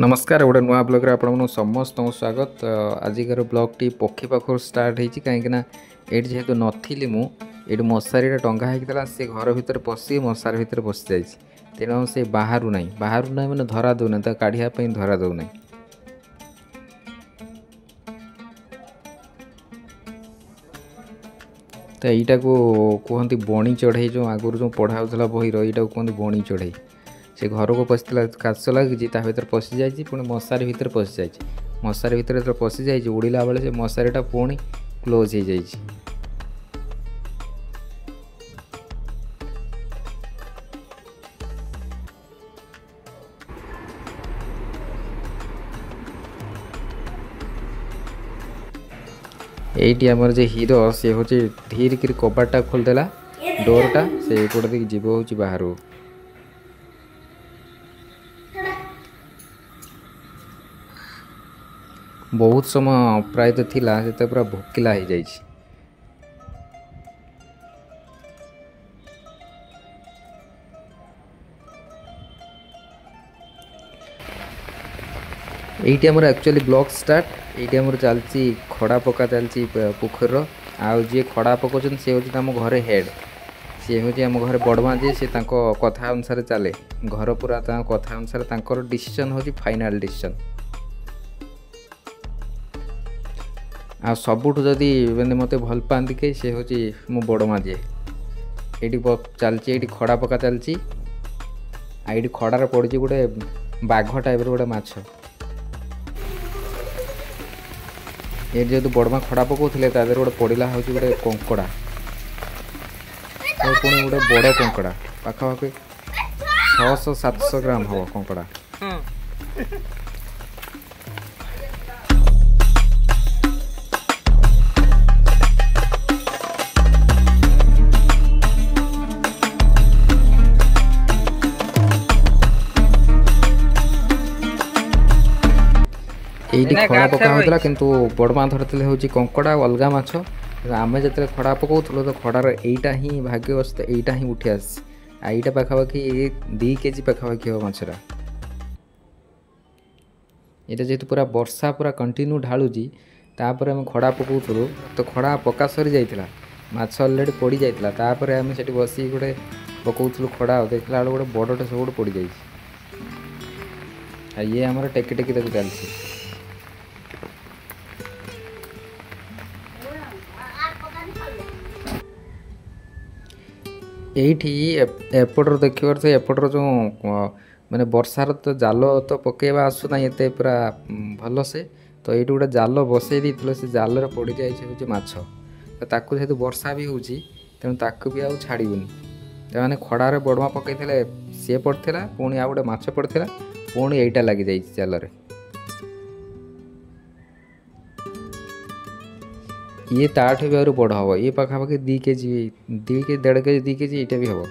नमस्कार गोटे नुआ ब्लॉग आपको समस्त स्वागत। आजिकार ब्लॉग टी पक्षी पाखर स्टार्ट होती कहीं ये जेहेतु नी मुझे मशारी टंगा होता से घर भितर पशि मशार भितर पशि जाए तेणु से बाहर ना मैंने धरा दौना काढ़ापी धरा दौना। तो यहीटा को कहते बणी चढ़ई जो आगुरी जो पढ़ाऊला बहीर यहाँ कहते बणी चढ़ई। से घर को पशिला काच लगी भर पशि जाए पुणी मशारी भितर पशि जाए मशारी भितर जो पशि जाए उड़ीला बेले से मशारीटा पुणी क्लोज हो जाए। यही आमर जे हीरो सी हूँ धीरे कि कबाटा खोलदेला डोरटा से एपट देख जीव हूँ बाहर। बहुत समय प्रायतः थिला से पूरा भोकिला हो जाए। यही आमर एक्चुअली ब्लॉग स्टार्ट ये आमर चलती खड़ा पका चलती पोखर आउ जी खड़ा पकाउछन से हूँ आम घर हेड सी हूँ आम घर बड़मा जी से कथा अनुसार चले घर पूरा कथा अनुसार डिसीजन हूँ फाइनाल डिसीजन। आ सबुठ जदि मैंने मत भल पाती कहीं सी हूँ मो बड़मा जी ये चलती ये खड़ा पका चलती ये खड़ार पड़ी गोटे बाघ टाइप गोटे माछ ये जेहतु बड़मा खड़ा पकाउले गोटे पड़ा हूँ गोटे कंकड़ा पुणी गोटे बड़ कंकड़ा पाखापाखि 600-700 ग्राम हम कंकड़ा। ये खड़ा पका होता किंतु बड़मा धरते हूँ कंकड़ा अलग माछ आम जो खड़ा पकाऊल तो खड़ार यहीटा ही भाग्यवस्थ यहीटा ही उठी आस यहीटा पाखापाखि 2 केजी पाखापाखि हम माछरा यहाँ जेहतु पूरा वर्षा पूरा कंटिन्यू ढालुची तापर आम खड़ा पकाऊलु तो खड़ा पका सरी जाइए माछ अलरेडी पड़ जाता आम से बस गोटे पकाऊलु खड़ा देखला गोटे बड़टे सब पड़ जाए ये आम टेकी टेकी तक चलती। यही एपटर देखिए तो एपटर जो मैंने वर्षार तो जाल तो पकेवा आसूना ये पूरा भल से तो ये गोटे जाल बसई दी से जाल पड़ जाए माछ तो ताकू जेहतु वर्षा भी होची तेणु ताकू भी आउ छाड़बूनी तेने खड़ारे बड़मा पकईले सी पड़ता पुणी आ गोटे माछ पड़ता पुणी यहीटा लगी जाए जाल। ये ताठ भी आर बड़ हम ये पाखापाखि 2 केजी 1.5 केजी 2 केजी यहाँ भी हम।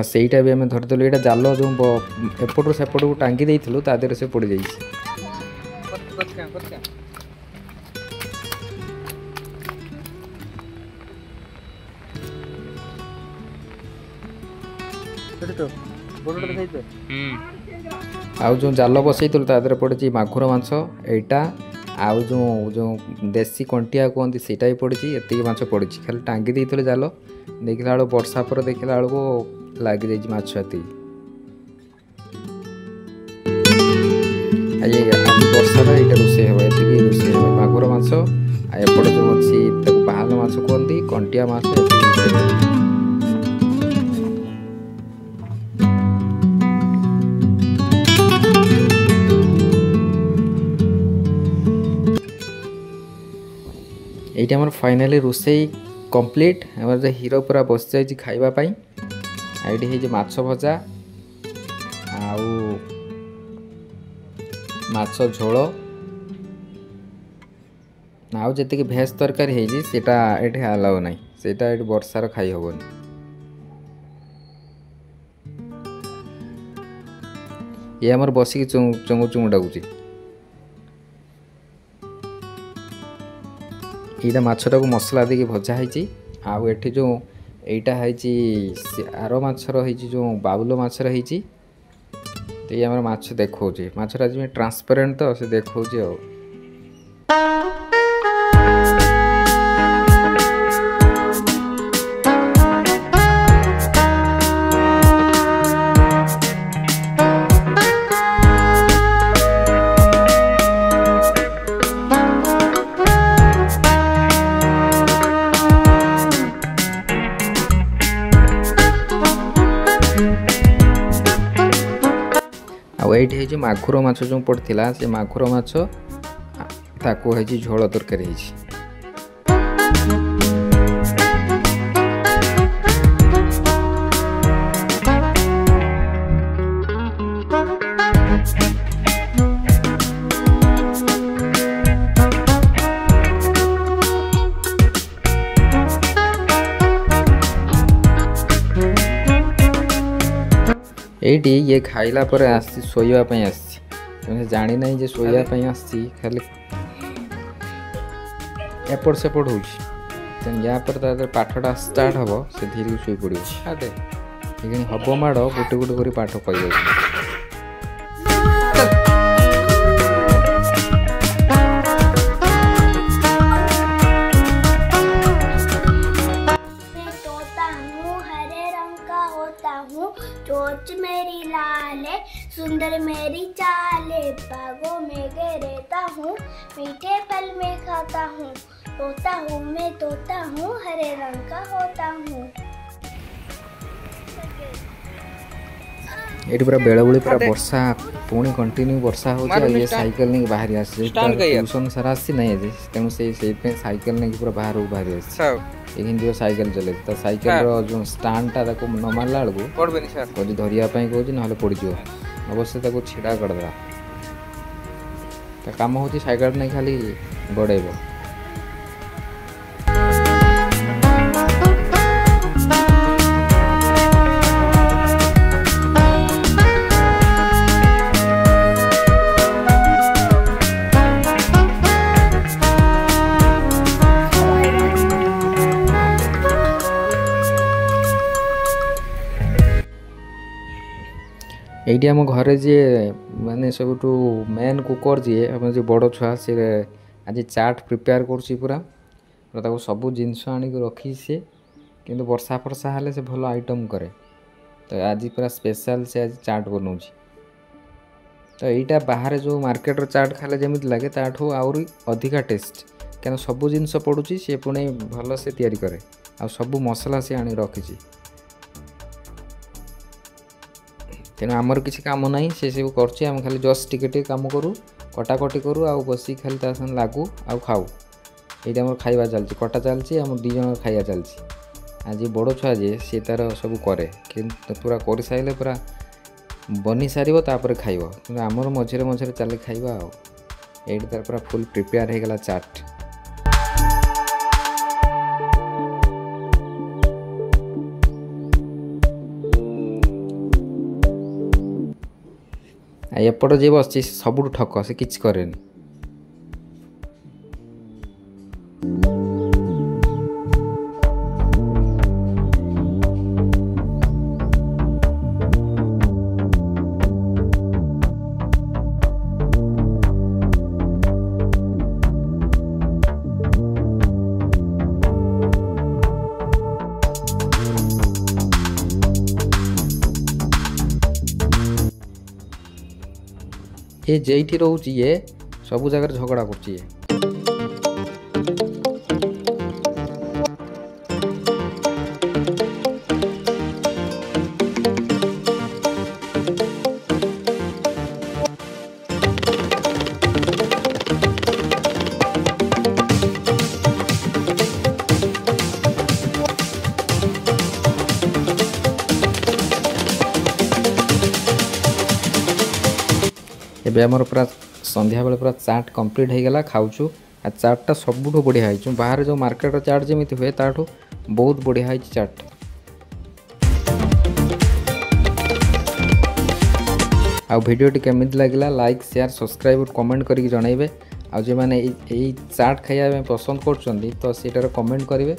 ସେଇଟା ବି ଆମେ ଧରିଦେଲୁ ଏଇଟା ଜାଲ ଯେଉଁ ଏପଟରୁ ସେପଟକୁ ଟାଙ୍ଗି ଦେଇଥିଲୁ ତା ଦେହରେ ସେ ପଡ଼ିଯାଇଛି। ଆଉ ଯେଉଁ ଜାଲ ବସେଇଥିଲୁ ତା ଦେହରେ ପଡ଼ିଛି ମାଗୁର ମାଛ ଏଇଟା ଆଉ ଯେଉଁ ଦେଶୀ କଣ୍ଟିଆ କୁହନ୍ତି ସେଇଟା ବି ପଡ଼ିଛି ଏତିକି ମାଛ ପଡ଼ିଛି ଖାଲି ଟାଙ୍ଗି ଦେଇଥିଲେ ଜାଲ ଦେଖିଲା ବେଳକୁ ବର୍ଷା ପରେ ଦେଖିଲା ବେଳକୁ लग जाए माछ एति आज वर्षार यहाँ रोषे हम ये रोषे हम मागुर माछ एपटे जो अच्छी बाहाल माछ कहते कंटिया माछ ये आम फाइनाली रोषे कंप्लीट आम हीरो पूरा बस जाए खावाई ये माछ भजा आउ माछ झोल आउ जी भेज तरकारी है अलाउ ना से वर्षार खाई हेनी। ये आमर बसिक चुंगु चुंगु डाकुची यहाँ माछटा को मसला देके भजा है आउ एठी जो एटा है आर माछर है जो बाउल माछर है तो ये आम माछ देखा माछटा आज ट्रांसपेरेंट तो से देखा ये है मागुर माछ जो पड़ता से मागुर माछ ताको है झोल तरकारी है एटी ये खाइला पर आसी शोवाई आसी जानी ना जे शोवाई आसी खाली एपट सेपट हो या पर पाठटा स्टार्ट हम से धीरे शुई पड़ो ये हम माड़ गोटे गोटे कर पाठ कह चोंच मेरी लाल है सुंदर मेरी चाल है बागों में रहता हूँ मीठे फल में खाता हूँ मैं तोता हूँ हरे रंग का होता हूँ। ये पूरा बेला बेली पूरा वर्षा पुणी कंटिन्यू वर्षा हो ये साइकिल नहीं बाहरी आसी ट्यूशन सारा आसी ना तेणु से साइकिल नहीं पूरा बाहर बाहरी आसी जो साइकिल चले तो साइकिल जो स्टांडटा न मारला बेलू कौन धरिया कौन ना पड़ज अवश्य छिड़ा करदे कम हो साइकिल नहीं खाली गड़ेब ये आम घरे जी माने सब मेन कुकर जी जी बड़ छुआ सी आज चाट प्रिपेयर कर सब जिनस आणिक रखी सी कि वर्षा फर्षा हेले से भल आइटम करे तो आज पूरा स्पेशल से आज चाट बनाऊँ तो यहाँ बाहर जो मार्केट चाट खाले जमी लगे ताठू आहरी अधिका टेस्ट क्या सब जिनस पड़ुची सी पुणी भल से तैयारी करे आ सब मसला सी आनी रखी तेणु आमर किसी काम ना से सब कर खाली जस्ट टिके काम करूँ कटाकटी करूँ आ बस खाली ता संग लागू आ खाऊ ये आम खाଇବା चलती कटा चलती आम दी जन खाଇବା चलती आज बड़ छुआ जे सी तार सब करे कि पूरा कर सारे पूरा बनी सार तापर खाइब कि आमर मझे मझे चले खाइबा ये तार पूरा फुल प्रिपेयर हो गला चाट एपट जे बस सब ठक से किच करे ये जेठी रोची ये सब जगह झगड़ा कर एबे हमर पूरा संध्या बेले पूरा चाट कंप्लीट हो गला खाऊछु आ चाटटा सबुठ बढ़िया है बाहर जो मार्केट चाट जमी हुए ताठू बहुत बढ़िया है चाट आ भिडियोटी केमिति लागला लाइक शेयर सब्सक्राइब और कमेंट करके जनइबे। आ जे माने एई चाट खाइबा पसंद करछन्ती तो सेटार कमेंट करेंगे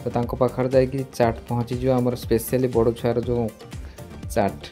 तो तांको पाखर जाई कि चाट पहुँची जो हमर स्पेशली बड़ छुआर जो चाट।